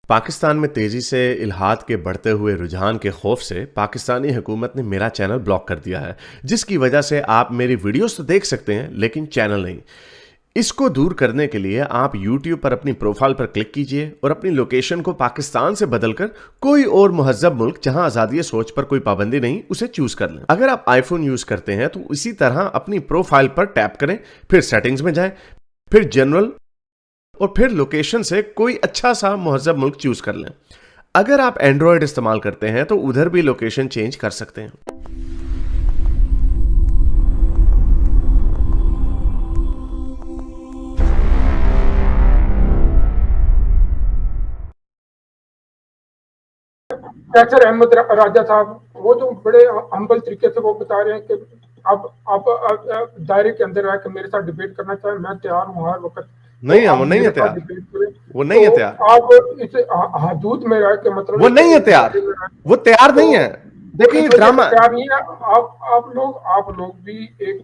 पाकिस्तान में तेजी से इल्हाद के बढ़ते हुए रुझान के खौफ से पाकिस्तानी हुकूमत ने मेरा चैनल ब्लॉक कर दिया है, जिसकी वजह से आप मेरी वीडियोस तो देख सकते हैं लेकिन चैनल नहीं। इसको दूर करने के लिए आप YouTube पर अपनी प्रोफाइल पर क्लिक कीजिए और अपनी लोकेशन को पाकिस्तान से बदलकर कोई और मुहज्जब मुल्क जहां आज़ादी सोच पर कोई पाबंदी नहीं उसे चूज कर लें। अगर आप आईफोन यूज करते हैं तो इसी तरह अपनी प्रोफाइल पर टैप करें, फिर सेटिंग्स में जाएं, फिर जनरल और फिर लोकेशन से कोई अच्छा सा मुहज्जब मुल्क चूज कर लें। अगर आप एंड्रॉयड इस्तेमाल करते हैं तो उधर भी लोकेशन चेंज कर सकते हैं। कैसर अहमद राजा साहब वो तो बड़े हम्बल तरीके से वो बता रहे हैं कि आप दायरे के अंदर आकर मेरे साथ डिबेट करना चाहें, मैं तैयार हूँ हर वक्त। नहीं, वो नहीं है तैयार, वो नहीं है तैयार। आप इस हदूद में रह के मतलब वो नहीं है तैयार, वो तैयार नहीं है। देखिए ड्रामा तैयार नहीं है। आप लोग भी एक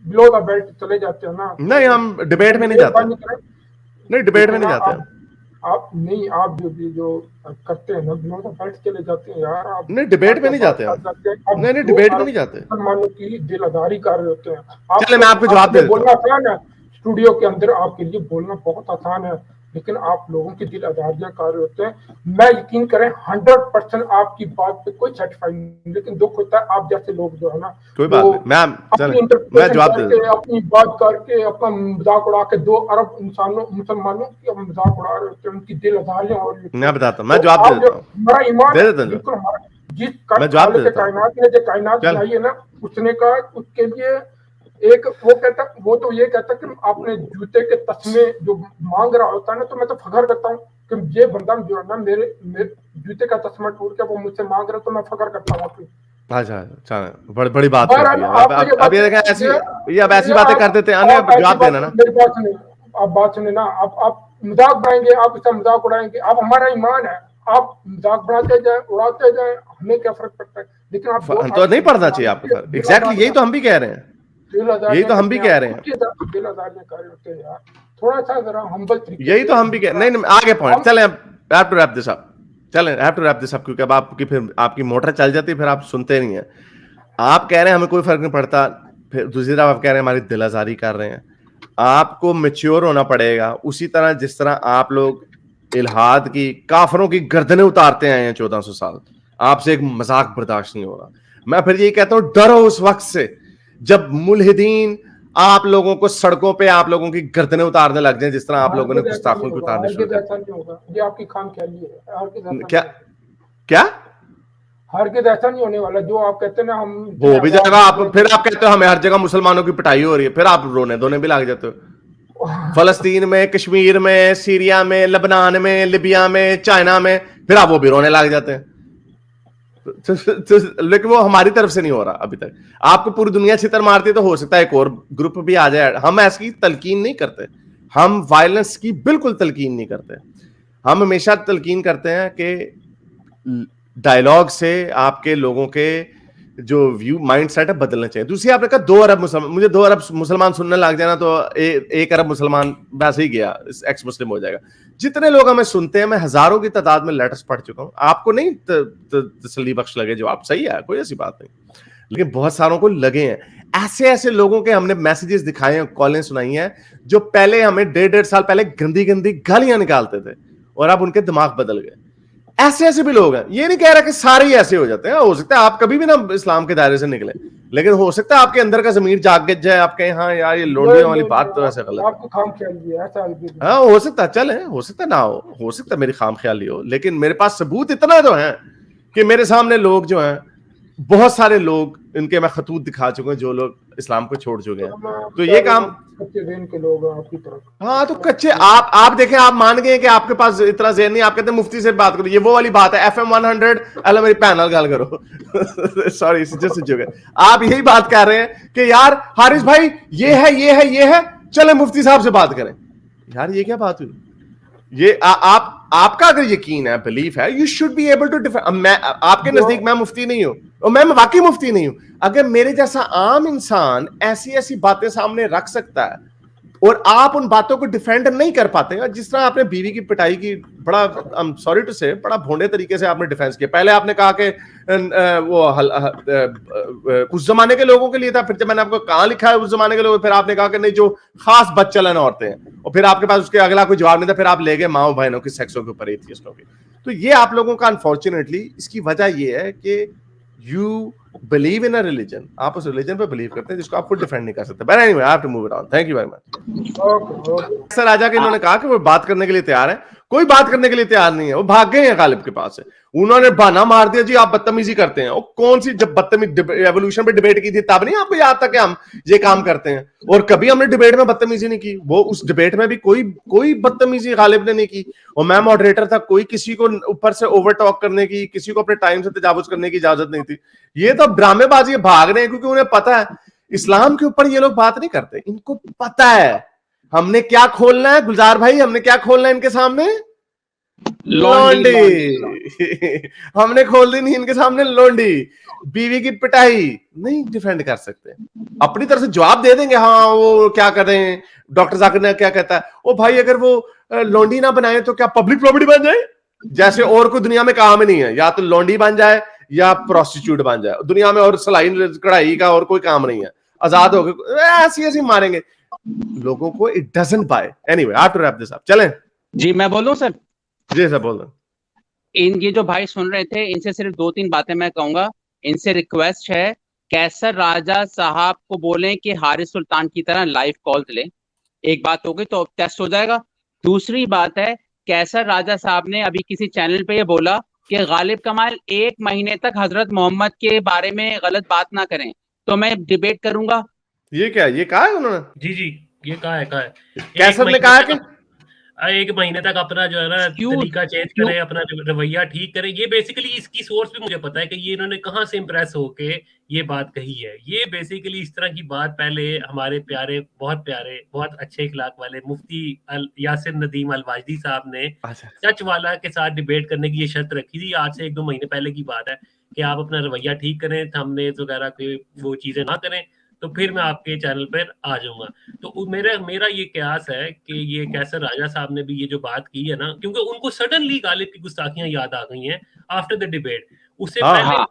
बिलो द बेल्ट चले जाते हैं ना। नहीं, हम डिबेट में नहीं जाते। नहीं, डिबेट में नहीं जाते हैं। आप नहीं, आप जो करते हैं ना बिलो द बेल्ट चले जाते हैं यार। आप नहीं, डिबेट में नहीं जाते हैं। नहीं, डिबेट में नहीं जाते। मुसलमानों की दिलदारी कर रहे होते हैं। चलिए मैं आपको जवाब दे देता हूं। बोलना आसान है, स्टूडियो के अंदर आपके लिए बोलना बहुत आसान है, लेकिन आप लोगों की दिल आजारियां कर रहे होते हैं। मैं यकीन करें 100% आपकी बात पे कोई सेटिस्फाई नहीं, लेकिन दुख होता है आप जैसे लोग जो है ना, कोई बात नहीं, मैं जवाब दे देता हूं। अपनी बात करके अपना मजाक उड़ा के 2 अरब मुसलमानों की मजाक उड़ा रहे होते हैं, उनकी दिल आजारियां हो रही है। मैं बताता हूँ, मैं जवाब दे देता हूँ। हमारा ईमान बिल्कुल हमारा जिस कायनात ने जो कायनात बनाई है ना, उसने कहा उसके लिए एक वो तो ये कहता कि आपने जूते के तस्मे जो मांग रहा होता है ना, तो मैं तो फख्र करता हूँ कि ये बंदा जो है ना मेरे जूते का तस्मा टूट के वो मुझसे मांग रहा है, तो मैं फख्र करता हूँ। अच्छा, बड़ी बात कर दी है। अब ये ऐसी बातें कर देते हैं, जवाब देना ना। मेरी बात सुनिए, आप बात सुनिए ना। आप मजाक बनाएंगे, आप इसका मजाक उड़ाएंगे, आप हमारा ईमान है, आप मजाक बनाते जाए, उड़ाते जाए, हमें क्या फर्क पड़ता है। लेकिन आप तो नहीं पढ़ना चाहिए आपको। एग्जैक्टली यही तो हम भी कह रहे हैं, यही तो हम भी कह रहे हैं। थोड़ा सा जरा हम्बल तरीके, यही तो हम भी कह नहीं, आगे पॉइंट चलें। Have to wrap this up, क्योंकि अब आपकी फिर आपकी मोटर चल जाती है, फिर आप सुनते नहीं है। आप कह रहे हैं हमें कोई फर्क नहीं पड़ता, फिर दूसरी तरफ आप कह रहे हैं हमारी दिल आजारी कर रहे हैं। आपको मैच्योर होना पड़ेगा, उसी तरह जिस तरह आप लोग इल्हाद की काफरों की गर्दनें उतारते आए हैं 1400 साल। आपसे एक मजाक बर्दाश्त नहीं हो रहा। मैं फिर यही कहता हूं, डरो उस वक्त से जब मुल्हिदीन आप लोगों को सड़कों पे आप लोगों की गर्दनें उतारने लग जाएं, जिस तरह आप लोगों ने गुस्ताखों की उतारने शुरू कर। ये आपकी खामख्याली है। क्या हरगिज़ ऐसा नहीं होने वाला जो आप कहते हैं ना। हम वो भी जाएगा। आप फिर आप कहते हो हमें हर जगह मुसलमानों की पिटाई हो रही है, फिर आप रोने धोने भी लग जाते हो। फलस्तीन में, कश्मीर में, सीरिया में, लेबनान में, लिबिया में, चाइना में, फिर आप वो भी रोने लग जाते हैं। लेकिन वो हमारी तरफ से नहीं हो रहा अभी तक। आपको पूरी दुनिया छितर मारती है, तो हो सकता है एक और ग्रुप भी आ जाए। हम ऐसी तलकीन नहीं करते, हम वायलेंस की बिल्कुल तलकीन नहीं करते। हम हमेशा तलकीन करते हैं कि डायलॉग से आपके लोगों के जो व्यू माइंड सेट है बदलना चाहिए। दूसरी आपने कहा 2 अरब मुसलमान, मुझे 2 अरब मुसलमान सुनने लग जाना तो 1 अरब मुसलमान वैसे ही गया, एक्स मुस्लिम हो जाएगा। जितने लोग हमें सुनते हैं, मैं हजारों की तादाद में लेटर्स पढ़ चुका हूं। आपको नहीं तसल्ली बख्श लगे जो आप सही है, कोई ऐसी बात नहीं, लेकिन बहुत सारों को लगे हैं। ऐसे ऐसे लोगों के हमने मैसेजेस दिखाए हैं, कॉलें सुनाई हैं, जो पहले हमें 1.5 साल पहले गंदी गंदी गालियां निकालते थे और अब उनके दिमाग बदल गए। ऐसे ऐसे भी लोग हैं। ये नहीं कह रहा कि सारे ही ऐसे हो जाते हैं, हो सकता है आप कभी भी ना इस्लाम के दायरे से निकले, लेकिन हो सकता है आपके अंदर का ज़मीर जाग जाए, आप कहें हाँ यार ये लोडियों वाली बात तो ऐसे गलत है। हाँ, हो सकता है, चले, हो सकता ना हो सकता मेरी खाम ख्याली हो, लेकिन मेरे पास सबूत इतना तो है कि मेरे सामने लोग जो हैं, बहुत सारे लोग, इनके मैं खतूत दिखा चुके हैं, जो लोग इस्लाम को छोड़ चुके हैं। तो ये काम कच्चे ज़हन के लोग आपकी तरफ। हाँ, तो कच्चे आप देखें, आप मान गए कि आपके पास इतना ज़हन नहीं। आप कहते हैं मुफ्ती से बात करो, ये वो वाली बात है। FM 100 अल्लाह मेरी पैनल गाल करो सॉरी आप यही बात कर रहे हैं कि यार हारिस भाई ये है, चले मुफ्ती साहब से बात करें। यार ये क्या बात हुई? ये आपका अगर यकीन है, बिलीफ है, you should be able to defend. मैं आपके नजदीक मैं मुफ्ती नहीं हूं, और मैं वाकई मुफ्ती नहीं हूं। अगर मेरे जैसा आम इंसान ऐसी ऐसी बातें सामने रख सकता है, और आप उन बातों को डिफेंड नहीं कर पाते हैं। जिस तरह आपने बीवी की पिटाई की, बड़ा आई एम सॉरी टू से, बड़ा भोंडे तरीके से आपने डिफेंस किया। पहले आपने कहा कि उस जमाने के लोगों के लिए था, फिर जब मैंने आपको कहां लिखा है उस जमाने के लोग, फिर आपने कहा कि नहीं जो खास बदचलन औरतें हैं, और फिर आपके पास उसके अगला कोई जवाब नहीं था, फिर आप ले गए माओ बहनों की, सेक्सों के ऊपर, एथियस्टों की। तो ये आप लोगों का अनफॉर्चुनेटली इसकी वजह ये है कि you believe in a religion, आप उस रिलीजन पे बिलीव करते हैं जिसको आप खुद डिफेंड नहीं कर सकते। But anyway, I have to move it on. Thank you very much. Sir राजा के इन्होंने कहा कि वो बात करने के लिए तैयार है, कोई बात करने के लिए तैयार नहीं है, वो भाग गए हैं गालिब के पास से। उन्होंने बहाना मार दिया जी आप बदतमीजी करते हैं। वो कौन सी, जब बदतमीज एवोल्यूशन पे डिबेट की थी तब नहीं आपको याद था कि हम ये काम करते हैं? और कभी हमने डिबेट में बदतमीजी नहीं की। वो उस डिबेट में भी कोई बदतमीजी गालिब ने नहीं की। और मैं मॉडरेटर था, कोई किसी को ऊपर से ओवर टॉक करने की, किसी को अपने टाइम से तजावुज करने की इजाजत नहीं थी। ये तो ड्रामेबाजी भाग रहे हैं, क्योंकि उन्हें पता है इस्लाम के ऊपर ये लोग बात नहीं करते। इनको पता है हमने क्या खोलना है गुलजार भाई, हमने क्या खोलना है इनके सामने, लोंडी। हमने खोल दी नहीं इनके सामने लोंडी। बीवी की पिटाई नहीं डिफेंड कर सकते, अपनी तरफ से जवाब दे देंगे, हाँ वो क्या कर रहे हैं, डॉक्टर जाकिर ने क्या कहता है, ओ भाई अगर वो लोंडी ना बनाए तो क्या पब्लिक प्रॉपर्टी बन जाए? जैसे और कोई दुनिया में काम नहीं है, या तो लोंडी बन जाए या प्रोस्टिट्यूट बन जाए दुनिया में, और सिलाई कढ़ाई का और कोई काम नहीं है, आजाद हो गए, ऐसी ऐसी मारेंगे लोगों को। It doesn't buy. Anyway, I have to wrap this up. चलें जी, मैं बोलूं सर? जी सर बोल रहे। ये जो भाई सुन रहे थे, इनसे सिर्फ 2-3 बातें मैं कहूंगा। इनसे रिक्वेस्ट है, कैसर राजा साहब को बोलें कि हारिस सुल्तान की तरह लाइव कॉल लें। एक बात हो गई तो टेस्ट हो जाएगा। दूसरी बात है, कैसर राजा साहब ने अभी किसी चैनल पे ये बोला कि गालिब कमाल 1 महीने तक हजरत मोहम्मद के बारे में गलत बात ना करें, तो मैं डिबेट करूंगा। ये क्या, ये कहा है उन्होंने? जी जी, ये कहा है कैसर ने कहा कि 1 महीने तक अपना जो है ना तरीका चेंज करें, अपना रवैया ठीक करें। ये बेसिकली इसकी सोर्स भी मुझे पता है कि ये इन्होंने कहाँ से इंप्रेस होके ये बात कही है। ये बेसिकली इस तरह की बात पहले हमारे प्यारे बहुत अच्छे इखलाक वाले मुफ्ती यासिर नदीम अल-वाजदी साहब ने सच वाला के साथ डिबेट करने की ये शर्त रखी थी। आज से 1-2 महीने पहले की बात है कि आप अपना रवैया ठीक करें, थंबनेल्स वगैरह की वो चीजें ना करें, तो फिर मैं आपके चैनल पर आ जाऊंगा। तो मेरा ये कयास है कि ये कैसर राजा साहब ने भी ये जो बात की है ना, क्योंकि उनको सडनली गालिब की गुस्ताखियां याद आ गई हैं आफ्टर द डिबेट। उससे पहले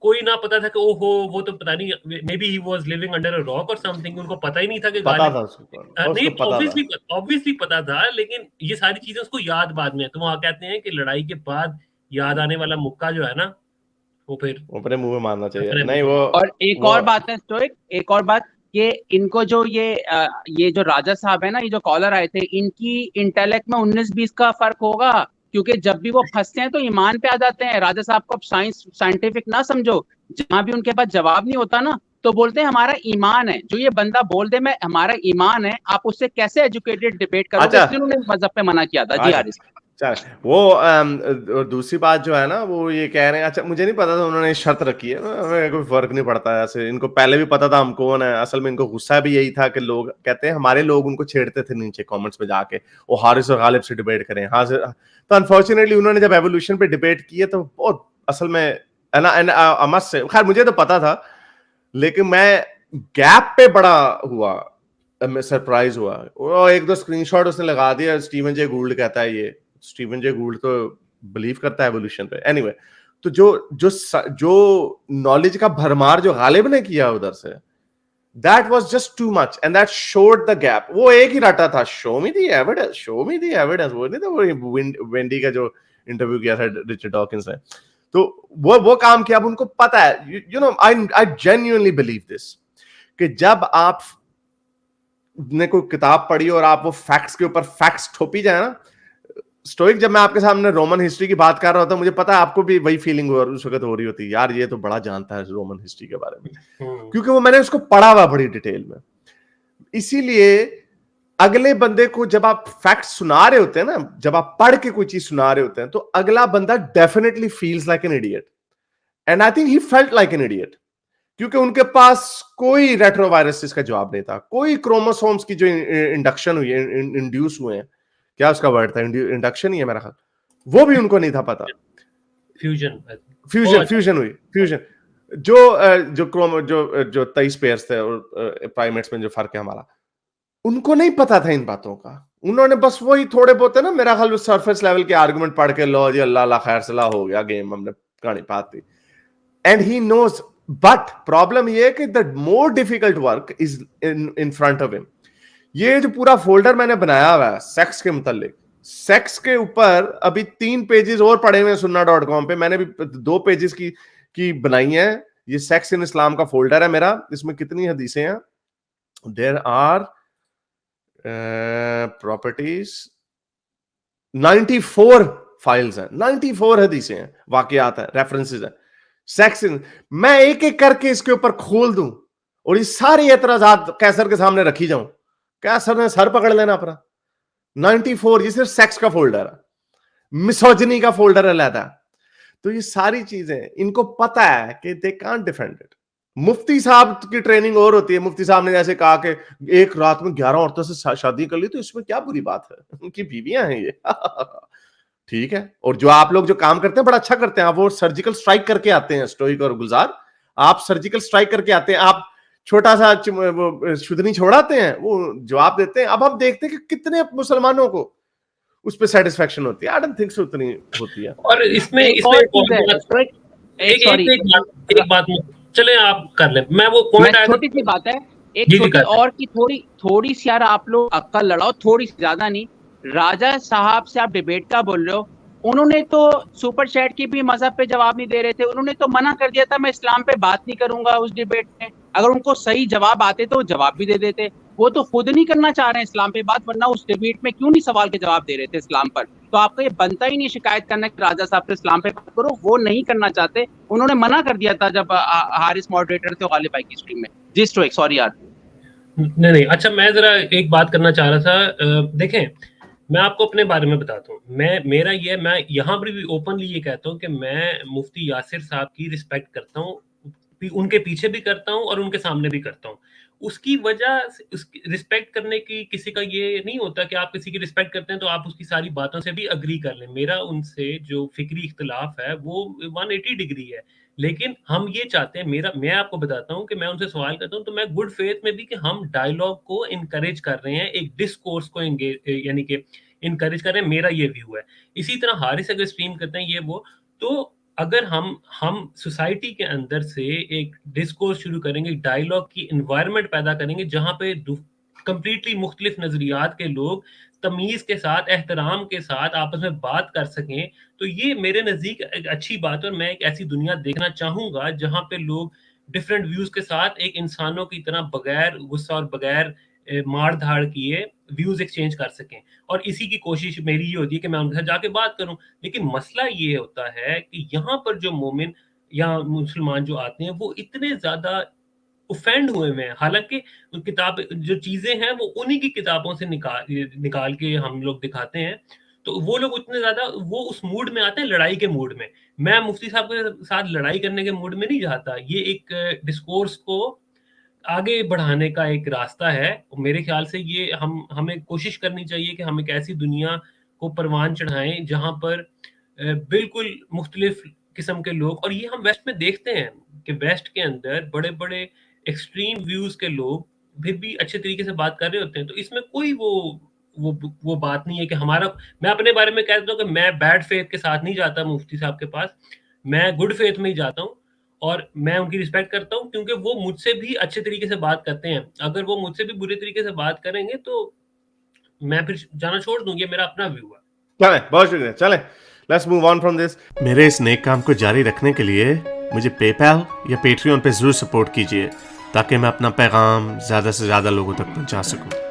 कोई ना पता था कि ओहो वो तो पता नहीं, may be he was living under a rock और समथिंग, उनको पता ही नहीं था कि नहीं, ऑब्वियसली पता था, लेकिन ये सारी चीजें उसको याद बाद में। तो वहां कहते हैं कि लड़ाई के बाद याद आने वाला मुक्का जो है ना, वो फिर अपने मुंह में मारना चाहिए। नहीं वो, और एक और बात है स्टोइक, एक और बात, कि इनको जो ये जो राजा साहब है ना, ये जो कॉलर आए थे, इनकी इंटेलेक्ट में 19-20 का फर्क होगा, क्योंकि जब भी वो फंसते हैं तो ईमान पे आ जाते हैं। राजा साहब को साइंटिफिक ना समझो, जहां भी उनके पास जवाब नहीं होता ना, तो बोलते हैं हमारा ईमान है। जो ये बंदा बोल दे मैं हमारा ईमान है, आप उससे कैसे एजुकेटेड डिबेट करोगे? इसलिए उन्होंने मजहब पे मना किया था। जी हारिस वो दूसरी बात जो है ना, वो ये कह रहे हैं, अच्छा मुझे नहीं पता था उन्होंने शर्त रखी है, हमें कोई फर्क नहीं पड़ता है ऐसे। इनको पहले भी पता था हम कौन है। असल में इनको गुस्सा भी यही था कि लोग कहते हैं, हमारे लोग उनको छेड़ते थे नीचे कमेंट्स में जाके, वो हारिस और गालिब से डिबेट करें। हाँ तो अनफॉर्चुनेटली उन्होंने जब एवोल्यूशन पे डिबेट की है तो बहुत असल में अमस से, खैर मुझे तो पता था, लेकिन मैं गैप पे बड़ा हुआ, मैं सरप्राइज हुआ। वो 1-2 स्क्रीनशॉट उसने लगा दिया, स्टीवन जे गूल्ड कहता है, ये स्टीवन जे गूल्ड तो बिलीव करता है एवोल्यूशन पे। एनीवे, तो जो नॉलेज का भरमार जो गालिब ने किया उधर से, that was just too much and that showed the gap. वो एक ही रटा था, show me the evidence, show me the evidence. वो नहीं था वो वेंडी का जो इंटरव्यू किया था रिचर्ड डॉकिंस ने, तो वो काम किया। अब उनको पता है, you know, I genuinely believe this, कि जब आप ने कोई किताब पढ़ी और आप वो फैक्ट्स के ऊपर फैक्ट्स थोपी जाए ना, स्टोइक, जब मैं आपके सामने रोमन हिस्ट्री की बात कर रहा होता, मुझे पता है आपको भी वही फीलिंग उस वक्त हो रही होती, यार ये तो बड़ा जानता है रोमन हिस्ट्री के बारे में, क्योंकि वो मैंने उसको पढ़ा हुआ बड़ी डिटेल में। इसीलिए अगले बंदे को जब आप फैक्ट सुना रहे होते हैं ना, जब आप पढ़ के कोई चीज सुना रहे होते हैं, तो अगला बंदा definitely feels like an idiot, and I think he felt like an idiot, क्योंकि उनके पास कोई रेट्रोवायरस का जवाब नहीं था, कोई क्रोमोसोम्स की जो इंडक्शन हुई, इंड्यूस हुए हैं, क्या उसका वर्ड था, इंडक्शन ही है मेरा ख्याल, वो भी उनको नहीं था पता। फ्यूजन हुई, जो 23 पेयर्स थे और प्राइमेट्स में जो फर्क है हमारा, उनको नहीं पता था इन बातों का, उन्होंने बस वही थोड़े बहुत है ना, मेरा ख्याल सरफेस लेवल के आर्गुमेंट पढ़ के लो जी अल्लाह खैर सलाह हो गया, गेम हमने कहानी पात दी, and he knows. But problem ये है कि the more difficult work is in front of him. ये जो पूरा फोल्डर मैंने बनाया हुआ है सेक्स के मुतालिक, सेक्स के ऊपर अभी 3 पेजेस और पड़े हुए हैं sunna.com पे, मैंने भी 2 पेजेस की बनाई है। ये सेक्स इन इस्लाम का फोल्डर है मेरा, इसमें कितनी हदीसें हैं, देयर आर प्रॉपर्टीज 94 फाइल्स हैं, 94 हदीसें हैं, वाकयात है, रेफरेंसेस है सेक्स इन। मैं एक एक करके इसके ऊपर खोल दूं और ये सारी एतराजात कैसर के सामने रखी जाऊं, कैसर ने सर पकड़ लेना अपना। 94, ये सिर्फ सेक्स का फोल्डर है, मिसोजिनी का फोल्डर अलग है। तो ये सारी चीजें इनको पता है कि दे कांट डिफेंड इट। मुफ्ती साहब की ट्रेनिंग और होती है, मुफ्ती साहब ने जैसे कहा कि एक रात में 11 औरतों से शादी कर ली, तो इसमें क्या बुरी बात है, उनकी बीवियां हैं ये ठीक है। और जो आप लोग जो काम करते हैं बड़ा अच्छा करते हैं, आप वो सर्जिकल स्ट्राइक करके आते हैं, स्टोइक और गुलजार, आप सर्जिकल स्ट्राइक करके आते हैं, आप छोटा सा शुद्धनी छोड़ाते हैं, वो जवाब देते हैं। अब हम देखते हैं कि कितने मुसलमानों को उस पर सेटिस्फेक्शन होती है। आई डोंट थिंक सो उतनी होती है। और इसमें एक बात चले आप कर ले, मैं वो पॉइंट छोटी सी बात है, एक छोटी और की थोड़ी सी यार आप लोग अक्ल लड़ाओ, थोड़ी सी, ज्यादा नहीं। राजा साहब से आप डिबेट का बोल रहे हो, उन्होंने तो सुपर चैट की भी मजहब पे जवाब नहीं दे रहे थे, उन्होंने तो मना कर दिया था मैं इस्लाम पे बात नहीं करूंगा उस डिबेट में। अगर उनको सही जवाब आते तो जवाब भी दे देते, वो तो खुद नहीं करना चाह रहे हैं इस्लाम पे बात, वरना उस डिबेट में क्यों नहीं सवाल के जवाब दे रहे थे इस्लाम पर। तो आपका ये बनता ही नहीं शिकायत करना कि राजा साहब से इस्लाम पे बात करो, वो नहीं करना चाहते, उन्होंने मना कर दिया था जब हारिस मॉडरेटर थे गालिब भाई की स्ट्रीम में। जी स्टोइक, सॉरी यार। नहीं, अच्छा मैं जरा एक बात करना चाह रहा था। देखें, मैं आपको अपने बारे में बताता हूँ, मेरा ये, मैं यहाँ पर भी ओपनली ये कहता हूँ कि मैं मुफ्ती यासिर साहब की रिस्पेक्ट करता हूँ, उनके पीछे भी करता हूँ और उनके सामने भी करता हूँ। उसकी वजह, उसकी रिस्पेक्ट करने की किसी का ये नहीं होता कि आप किसी की रिस्पेक्ट करते हैं तो आप उसकी सारी बातों से भी अग्री कर लें। मेरा उनसे जो फिक्री इख्तिलाफ है वो 180 डिग्री है, लेकिन हम ये चाहते हैं, मैं आपको बताता हूँ कि मैं उनसे सवाल करता हूँ तो मैं गुड फेथ में भी कि हम डायलॉग को इनकरेज कर रहे हैं, एक डिस्कोर्स को यानी कि इनकरेज कर रहे हैं, मेरा ये व्यू है। इसी तरह हारिस अगर स्ट्रीम करते हैं ये वो, तो अगर हम सोसाइटी के अंदर से एक डिस्कोर्स शुरू करेंगे, डायलॉग की एनवायरनमेंट पैदा करेंगे जहां पे कंप्लीटली मुख्तलिफ नजरियात के लोग तमीज के साथ, एहतराम के साथ आपस में बात कर सकें, तो ये मेरे नजदीक एक अच्छी बात है। और मैं एक ऐसी दुनिया देखना चाहूंगा जहां पे लोग डिफरेंट व्यूज के साथ एक इंसानों की तरह बगैर गुस्सा और बगैर मार धाड़ किए व्यूज एक्सचेंज कर सकें। और इसी की कोशिश मेरी ये होती है कि मैं उनके साथ जाके बात करूं। लेकिन मसला ये होता है कि यहाँ पर जो मोमिन या मुसलमान जो आते हैं वो इतने ज्यादा ऑफेंड हुए हैं, हालांकि किताब जो चीजें हैं वो उन्हीं की किताबों से निकाल के हम लोग दिखाते हैं, तो वो लोग उतने ज्यादा वो उस मूड में आते हैं, लड़ाई के मूड में। मैं मुफ्ती साहब के साथ लड़ाई करने के मूड में नहीं जाता, ये एक डिस्कोर्स को आगे बढ़ाने का एक रास्ता है। मेरे ख्याल से ये हमें कोशिश करनी चाहिए कि हम एक ऐसी दुनिया को परवान चढ़ाएं जहां पर बिल्कुल मुख्तलिफ किस्म के लोग, और ये हम वेस्ट में देखते हैं कि वेस्ट के अंदर बड़े बड़े एक्सट्रीम व्यूज के लोग फिर भी अच्छे तरीके से बात कर रहे होते हैं। तो इसमें कोई वो बात नहीं है कि हमारा, मैं अपने बारे में कह देता हूँ कि मैं बैड फेथ के साथ नहीं जाता मुफ्ती साहब के पास, मैं गुड फेथ में ही जाता हूँ और मैं उनकी रिस्पेक्ट करता हूँ क्योंकि वो मुझसे भी अच्छे तरीके से बात करते हैं। अगर वो मुझसे भी बुरे तरीके से बात करेंगे तो मैं फिर जाना छोड़ दूं, ये मेरा अपना व्यू है। चले, बहुत शुक्रिया, चले let's move on from this. मेरे इस नेक काम को जारी रखने के लिए मुझे पेपैल या पेट्रियन पे जरूर सपोर्ट कीजिए ताकि मैं अपना पैगाम ज्यादा से ज्यादा लोगों तक पहुंचा सकूं।